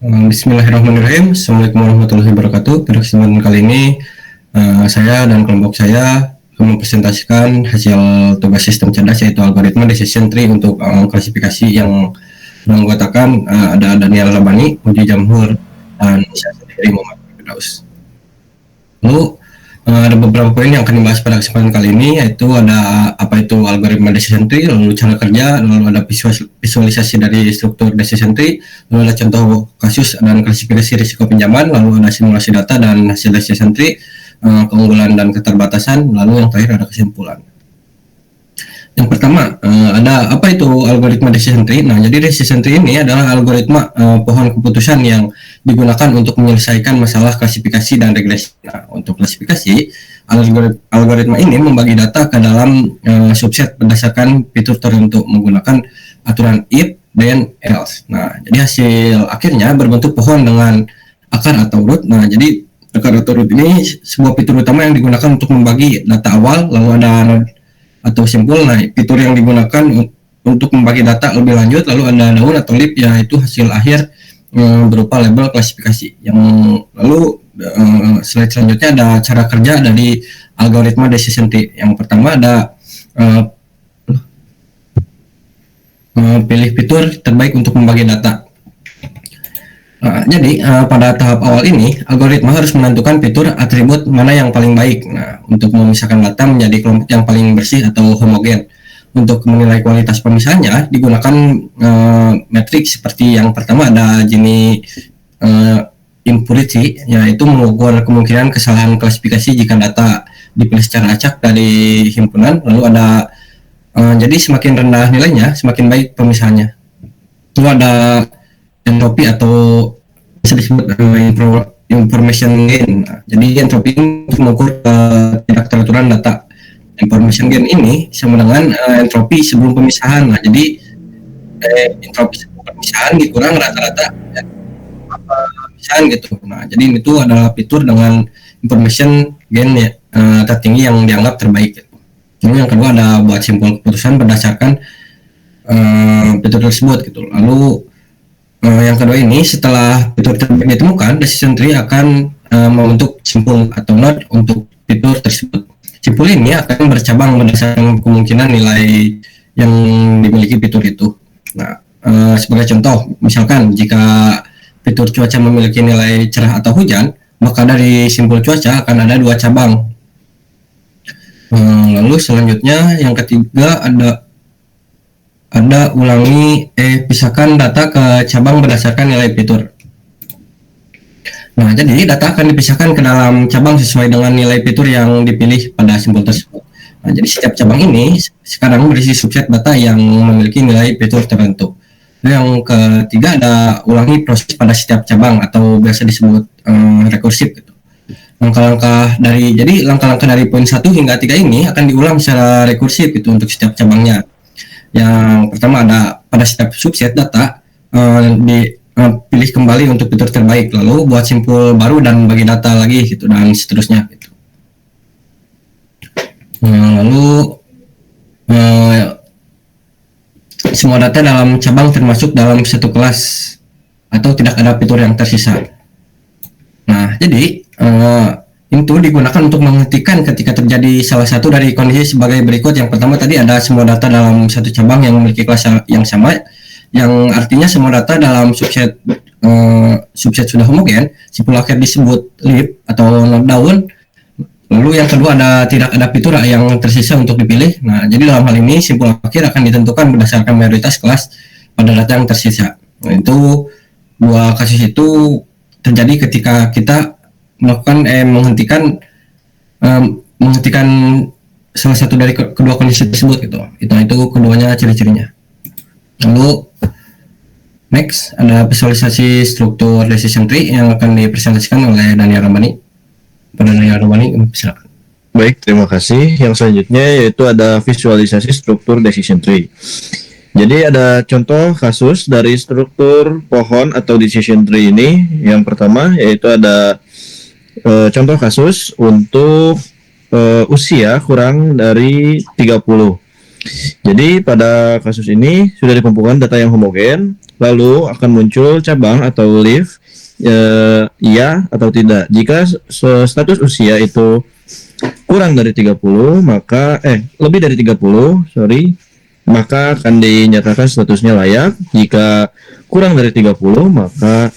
Bismillahirrahmanirrahim. Assalamualaikum warahmatullahi wabarakatuh. Pada kesempatan kali ini, saya dan kelompok saya mempresentasikan hasil tugas sistem cerdas yaitu algoritma decision tree untuk klasifikasi yang mengatakan ada Daniel Labani, Uji Jamhur, dan saya sendiri Muhammad Firdaus. Lalu ada beberapa poin yang akan dibahas pada kesempatan kali ini, yaitu ada apa itu algoritma decision tree, lalu cara kerja, lalu ada visualisasi dari struktur decision tree, lalu ada contoh kasus dan klasifikasi risiko pinjaman, lalu ada simulasi data dan hasil decision tree, keunggulan dan keterbatasan, lalu yang terakhir ada kesimpulan. Yang pertama, ada apa itu algoritma decision tree? Nah, jadi decision tree ini adalah algoritma pohon keputusan yang digunakan untuk menyelesaikan masalah klasifikasi dan regresi. Nah, untuk klasifikasi, algoritma ini membagi data ke dalam subset berdasarkan fitur tertentu menggunakan aturan if, then, else. Nah, jadi hasil akhirnya berbentuk pohon dengan akar atau root. Nah, jadi akar atau root ini sebuah fitur utama yang digunakan untuk membagi data awal, lalu ada node atau simpul. Nah, fitur yang digunakan untuk membagi data lebih lanjut, lalu ada daun atau leaf, yaitu hasil akhir berupa label klasifikasi. Yang lalu slide selanjutnya ada cara kerja dari algoritma decision tree. Yang pertama ada pilih fitur terbaik untuk membagi data. Jadi pada tahap awal ini, algoritma harus menentukan fitur atribut mana yang paling baik. Nah, untuk memisahkan data menjadi kelompok yang paling bersih atau homogen. Untuk menilai kualitas pemisahannya, digunakan metrik seperti yang pertama ada Gini impurity, yaitu mengukur kemungkinan kesalahan klasifikasi jika data dipilih secara acak dari himpunan. Lalu ada jadi semakin rendah nilainya, semakin baik pemisahannya. Lalu ada entropi atau bisa disebut information gain. Nah, jadi entropi untuk mengukur tidak teraturan data. Information gain ini sama dengan entropi sebelum pemisahan. Nah, jadi entropi sebelum pemisahan dikurang rata-rata pemisahan gitu. Nah, jadi itu adalah fitur dengan information gain ya, tertinggi yang dianggap terbaik. Gitu. Lalu yang kedua ada buat simpul keputusan berdasarkan fitur tersebut gitu. Lalu yang kedua ini, setelah fitur terbaik ditemukan, decision tree akan membentuk simpul atau node untuk fitur tersebut. Simpul ini akan bercabang berdasarkan kemungkinan nilai yang dimiliki fitur itu. Nah, sebagai contoh, misalkan jika fitur cuaca memiliki nilai cerah atau hujan, maka dari simpul cuaca akan ada 2 cabang. Lalu selanjutnya yang ketiga ada ulangi pisahkan data ke cabang berdasarkan nilai fitur. Nah, jadi data akan dipisahkan ke dalam cabang sesuai dengan nilai fitur yang dipilih pada simpul tersebut. Nah, jadi setiap cabang ini sekarang berisi subset data yang memiliki nilai fitur tertentu. Yang ketiga ada ulangi proses pada setiap cabang atau biasa disebut rekursif gitu. Langkah-langkah dari poin 1 hingga 3 ini akan diulang secara rekursif gitu untuk setiap cabangnya. Yang pertama ada pada setiap subset data pilih kembali untuk fitur terbaik, lalu buat simpul baru dan bagi data lagi gitu, dan seterusnya gitu. Lalu semua data dalam cabang termasuk dalam satu kelas atau tidak ada fitur yang tersisa. Nah, jadi itu digunakan untuk menghentikan ketika terjadi salah satu dari kondisi sebagai berikut. Yang pertama tadi ada semua data dalam satu cabang yang memiliki kelas yang sama, yang artinya semua data dalam subset sudah homogen, simpul akhir disebut leaf atau node daun. Lalu yang kedua tidak ada fitur yang tersisa untuk dipilih. Nah, jadi dalam hal ini simpul akhir akan ditentukan berdasarkan mayoritas kelas pada data yang tersisa. Nah, itu dua kasus itu terjadi ketika kita melakukan menghentikan salah satu dari kedua kondisi tersebut gitu. Itu keduanya ciri-cirinya. Lalu next ada visualisasi struktur decision tree yang akan dipresentasikan oleh Daniel Ramani. Pada Daniel Ramani, silakan. Baik, terima kasih. Yang selanjutnya yaitu ada visualisasi struktur decision tree. Jadi ada contoh kasus dari struktur pohon atau decision tree ini. Yang pertama yaitu ada contoh kasus untuk usia kurang dari 30. Jadi pada kasus ini sudah dikumpulkan data yang homogen, lalu akan muncul cabang atau leaf, iya atau tidak. Jika status usia itu kurang dari 30, maka lebih dari 30, sorry, maka akan dinyatakan statusnya layak. Jika kurang dari 30, maka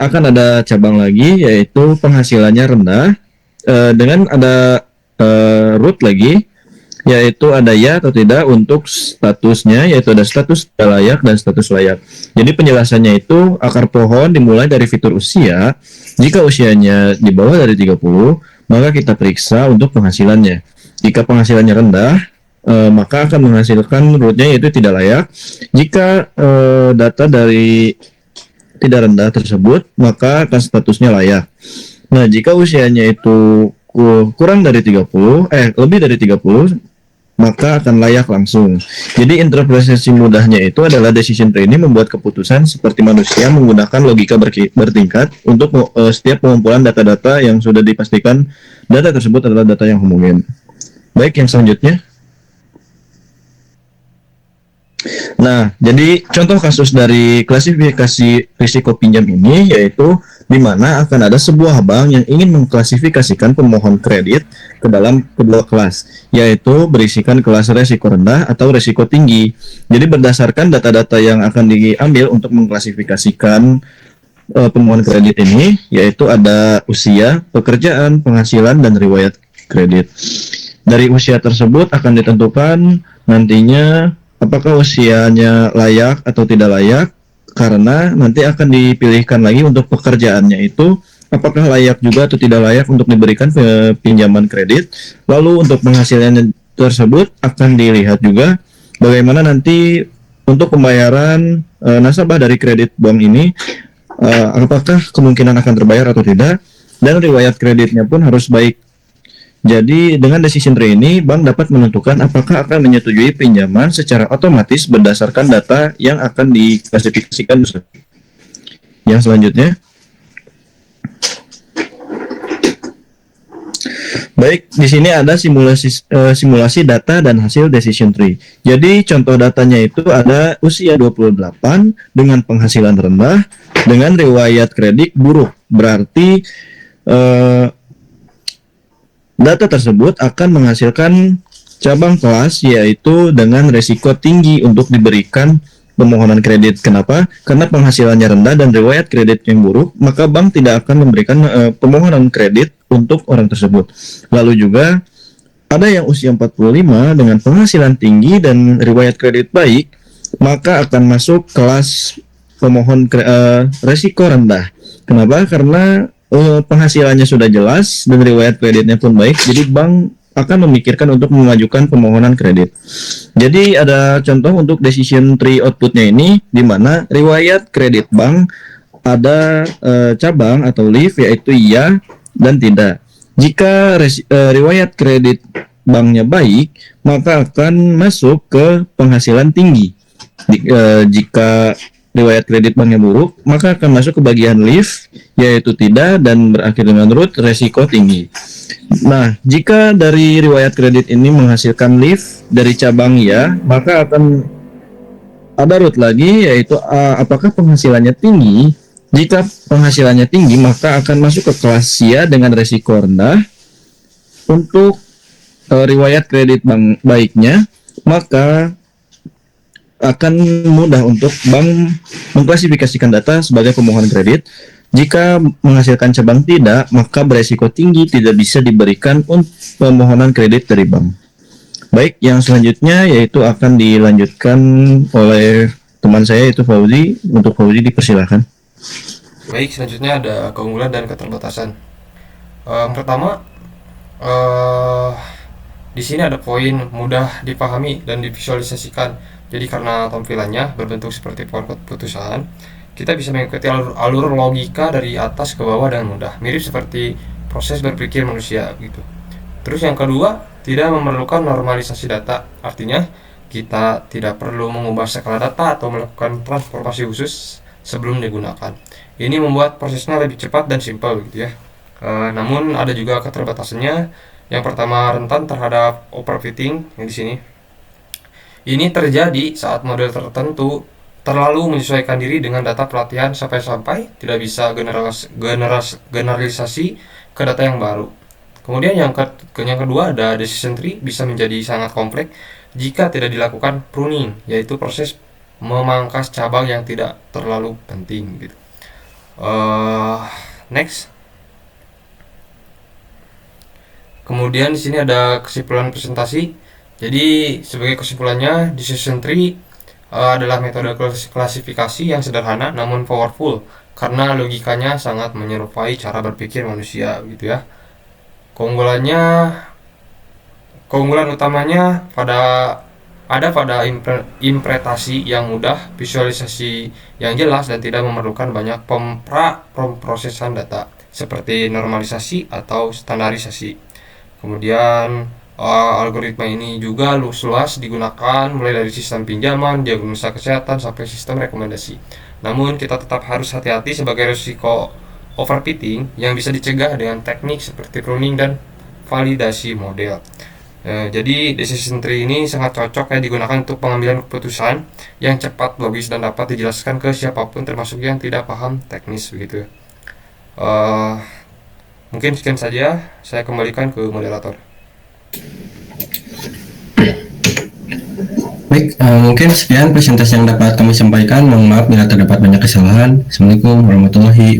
akan ada cabang lagi, yaitu penghasilannya rendah, dengan ada root lagi, yaitu ada ya atau tidak untuk statusnya, yaitu ada status tidak layak dan status layak. Jadi penjelasannya itu akar pohon dimulai dari fitur usia. Jika usianya di bawah dari 30, maka kita periksa untuk penghasilannya. Jika penghasilannya rendah, maka akan menghasilkan rootnya yaitu tidak layak. Jika data dari tidak rendah tersebut, maka akan statusnya layak. Nah, jika usianya itu kurang dari 30, lebih dari 30, maka akan layak langsung. Jadi interpretasi mudahnya itu adalah decision tree ini membuat keputusan seperti manusia menggunakan logika bertingkat untuk setiap pengumpulan data-data yang sudah dipastikan data tersebut adalah data yang homogen. Baik, yang selanjutnya. Nah, jadi contoh kasus dari klasifikasi risiko pinjam ini yaitu di mana akan ada sebuah bank yang ingin mengklasifikasikan pemohon kredit ke dalam kedua kelas, yaitu berisikan kelas risiko rendah atau risiko tinggi. Jadi berdasarkan data-data yang akan diambil untuk mengklasifikasikan pemohon kredit ini, yaitu ada usia, pekerjaan, penghasilan, dan riwayat kredit. Dari usia tersebut akan ditentukan nantinya apakah usianya layak atau tidak layak, karena nanti akan dipilihkan lagi untuk pekerjaannya itu apakah layak juga atau tidak layak untuk diberikan pinjaman kredit. Lalu untuk penghasilannya tersebut akan dilihat juga bagaimana nanti untuk pembayaran nasabah dari kredit bank ini, apakah kemungkinan akan terbayar atau tidak, dan riwayat kreditnya pun harus baik. Jadi dengan decision tree ini, bank dapat menentukan apakah akan menyetujui pinjaman secara otomatis berdasarkan data yang akan diklasifikasikan. Yang selanjutnya. Baik, di sini ada simulasi data dan hasil decision tree. Jadi contoh datanya itu ada usia 28 dengan penghasilan rendah dengan riwayat kredit buruk. Berarti data tersebut akan menghasilkan cabang kelas yaitu dengan risiko tinggi untuk diberikan pemohonan kredit. Kenapa? Karena penghasilannya rendah dan riwayat kredit yang buruk, maka bank tidak akan memberikan pemohonan kredit untuk orang tersebut. Lalu juga ada yang usia 45 dengan penghasilan tinggi dan riwayat kredit baik, maka akan masuk kelas pemohon risiko rendah. Kenapa? Karena penghasilannya sudah jelas dan riwayat kreditnya pun baik, jadi bank akan memikirkan untuk mengajukan permohonan kredit. Jadi ada contoh untuk decision tree outputnya ini, di mana riwayat kredit bank ada cabang atau leaf yaitu iya dan tidak. Jika riwayat kredit banknya baik, maka akan masuk ke penghasilan tinggi. Jika riwayat kredit banknya buruk, maka akan masuk ke bagian leaf, yaitu tidak, dan berakhir dengan root, resiko tinggi. Nah, jika dari riwayat kredit ini menghasilkan leaf dari cabang ya, maka akan ada root lagi, yaitu apakah penghasilannya tinggi. Jika penghasilannya tinggi, maka akan masuk ke kelas ya dengan resiko rendah. Untuk riwayat kredit bank baiknya, maka akan mudah untuk bank mengklasifikasikan data sebagai pemohon kredit. Jika menghasilkan cabang tidak, maka beresiko tinggi tidak bisa diberikan untuk permohonan kredit dari bank. Baik, yang selanjutnya yaitu akan dilanjutkan oleh teman saya yaitu Fauzi. Untuk Fauzi dipersilakan. Baik, selanjutnya ada keunggulan dan keterbatasan. Pertama, di sini ada poin mudah dipahami dan divisualisasikan. Jadi karena tampilannya berbentuk seperti pohon keputusan, kita bisa mengikuti alur logika dari atas ke bawah dengan mudah, mirip seperti proses berpikir manusia gitu. Terus yang kedua, tidak memerlukan normalisasi data. Artinya, kita tidak perlu mengubah skala data atau melakukan transformasi khusus sebelum digunakan. Ini membuat prosesnya lebih cepat dan simpel gitu ya. Namun ada juga keterbatasannya. Yang pertama, rentan terhadap overfitting yang di sini. Ini terjadi saat model tertentu terlalu menyesuaikan diri dengan data pelatihan sampai-sampai tidak bisa generalisasi ke data yang baru. Kemudian yang kedua ada decision tree bisa menjadi sangat kompleks jika tidak dilakukan pruning, yaitu proses memangkas cabang yang tidak terlalu penting gitu. Next. Kemudian di sini ada kesimpulan presentasi. Jadi sebagai kesimpulannya, decision tree adalah metode klasifikasi yang sederhana namun powerful karena logikanya sangat menyerupai cara berpikir manusia gitu ya. Keunggulan utamanya pada interpretasi yang mudah, visualisasi yang jelas, dan tidak memerlukan banyak pemrosesan data seperti normalisasi atau standarisasi. Kemudian algoritma ini juga luas digunakan mulai dari sistem pinjaman, diagnosa kesehatan, sampai sistem rekomendasi. Namun kita tetap harus hati-hati sebagai risiko overfitting yang bisa dicegah dengan teknik seperti pruning dan validasi model. Jadi decision tree ini sangat cocok digunakan untuk pengambilan keputusan yang cepat, logis, dan dapat dijelaskan ke siapapun termasuk yang tidak paham teknis begitu. Mungkin sekian saja, saya kembalikan ke moderator. Baik, mungkin sekian presentasi yang dapat kami sampaikan. Mohon maaf bila terdapat banyak kesalahan. Assalamualaikum warahmatullahi wabarakatuh.